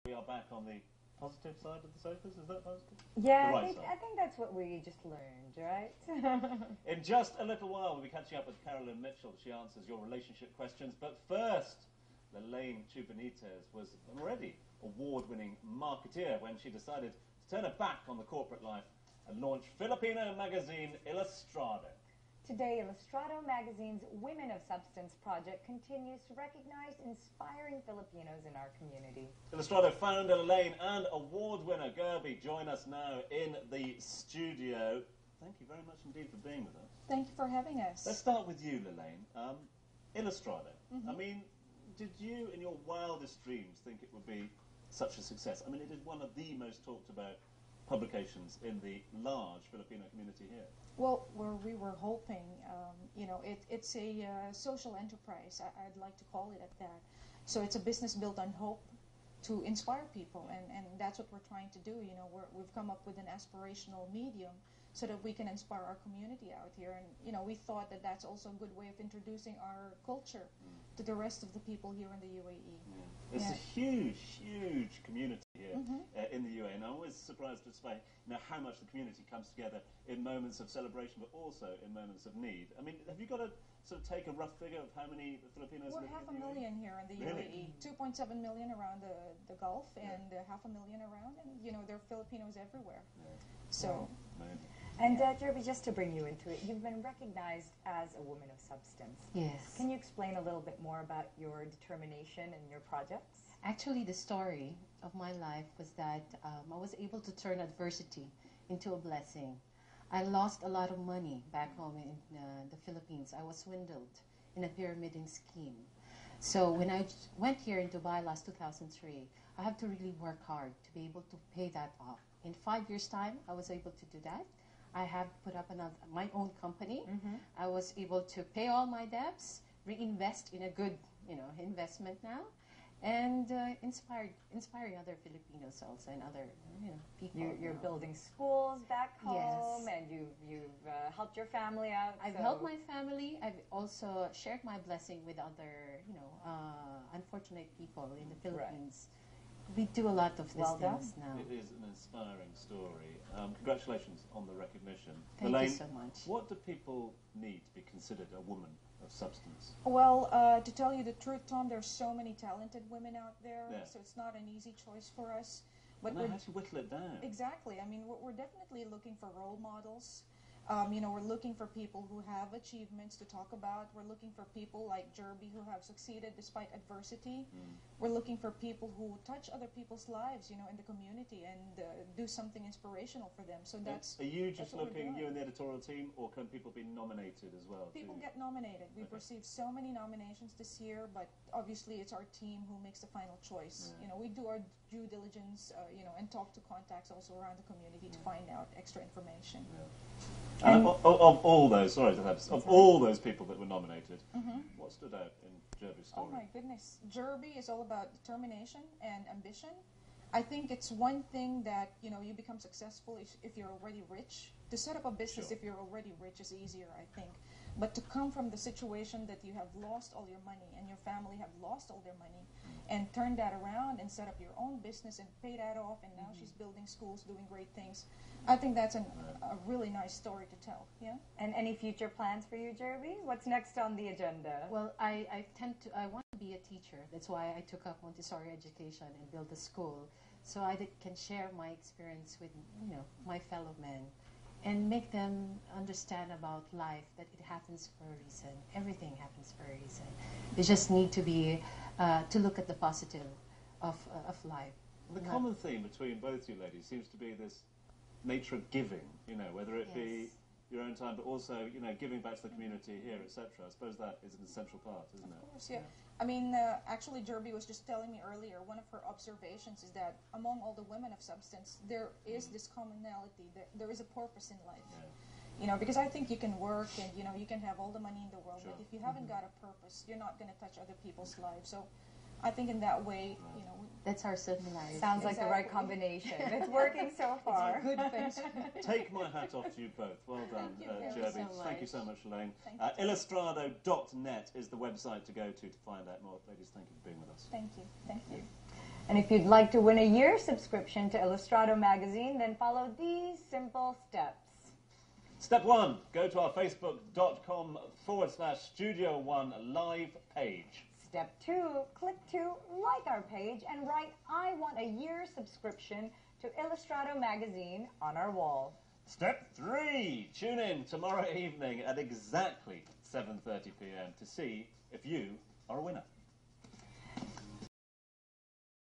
We are back on the positive side of the sofas, is that positive? Yeah, The right I think that's what we just learned, right? In just a little while, we'll be catching up with Carolyn Mitchell. She answers your relationship questions. But first, Lelaine Benitez was an already award-winning marketeer when she decided to turn her back on the corporate life and launch Filipino magazine Illustrado. Today, Illustrado magazine's Women of Substance project continues to recognize inspiring Filipinos in our community. Illustrado founder Lelaine and award winner Gerby join us now in the studio. Thank you very much indeed for being with us. Thank you for having us. Let's start with you, Lelaine. Illustrado. I mean, did you, in your wildest dreams, think it would be such a success? I mean, it is one of the most talked about publications in the large Filipino community here. Well, we were hoping, it's a social enterprise. I'd like to call it at that. So it's a business built on hope to inspire people, and that's what we're trying to do. You know, we've come up with an aspirational medium so that we can inspire our community out here. And, you know, we thought that that's also a good way of introducing our culture to the rest of the people here in the UAE. It's a huge, huge community here in the UAE, and I'm always surprised just by how much the community comes together in moments of celebration, but also in moments of need. I mean, have you got to sort of take a rough figure of how many Filipinos We're live half in a the million here in the Really? UAE, 2.7 million around the Gulf, and half a million around, and you know, there are Filipinos everywhere. So. And Gerby, just to bring you into it, you've been recognized as a woman of substance. Yes. Can you explain a little bit more about your determination and your projects? Actually, the story of my life was that I was able to turn adversity into a blessing. I lost a lot of money back home in the Philippines. I was swindled in a pyramiding scheme. So when I went here in Dubai last 2003, I had to really work hard to be able to pay that off. In 5 years' time, I was able to do that. I have put up my own company. I was able to pay all my debts, reinvest in a good, investment now, and inspiring other Filipinos also and other, people. You're building schools back home, Yes. and you've helped your family out. I've helped my family. I've also shared my blessing with other, unfortunate people in the Philippines. We do a lot of these things now. It is an inspiring story. Congratulations on the recognition. Thank Lelaine, you so much. what do people need to be considered a woman of substance? Well, to tell you the truth, Tom, there's so many talented women out there, so it's not an easy choice for us. But How to whittle it down? Exactly. I mean, we're definitely looking for role models. We're looking for people who have achievements to talk about. We're looking for people like Gerby who have succeeded despite adversity. We're looking for people who touch other people's lives, in the community and do something inspirational for them. So that's. Are you just what we're looking, you doing. and the editorial team, or can people be nominated as well? People get nominated. We've received so many nominations this year, but obviously it's our team who makes the final choice. We do our due diligence, and talk to contacts also around the community to find out extra information. Of all those, of all those people that were nominated, what stood out in Gerby's story? Oh my goodness. Gerby is all about determination and ambition. I think it's one thing that, you become successful if you're already rich. To set up a business if you're already rich is easier, I think. But to come from the situation that you have lost all your money and your family have lost all their money and turn that around and set up your own business and pay that off, and now she's building schools, doing great things. I think that's a really nice story to tell, yeah? And any future plans for you, Gerby? What's next on the agenda? Well, I want to be a teacher. That's why I took up Montessori education and built a school, so I can share my experience with, my fellow men and make them understand about life, that it happens for a reason. Everything happens for a reason. They just need to be, to look at the positive of life. The common theme between both you ladies seems to be this nature of giving, whether it be your own time, but also, giving back to the community here, etc. I suppose that is an essential part, isn't it? Of course, yeah. I mean, actually, Gerby was just telling me earlier, one of her observations is that among all the women of substance, there is this commonality, there is a purpose in life. Because I think you can work and, you can have all the money in the world, but if you haven't got a purpose, you're not going to touch other people's lives. So I think in that way, that's our similarity. Sounds like the right combination. It's working so far. It's a good thing. Take my hat off to you both. Well done, Gerby. Thank you so much, Lelaine. Illustrado.net is the website to go to find out more. Ladies, thank you for being with us. Thank you. Thank you. And if you'd like to win a year's subscription to Illustrado magazine, then follow these simple steps. Step 1, go to our facebook.com/Studio One live page. Step 2, click to like our page and write, "I want a year's subscription to Illustrado magazine" on our wall. Step 3, tune in tomorrow evening at exactly 7:30 p.m. to see if you are a winner.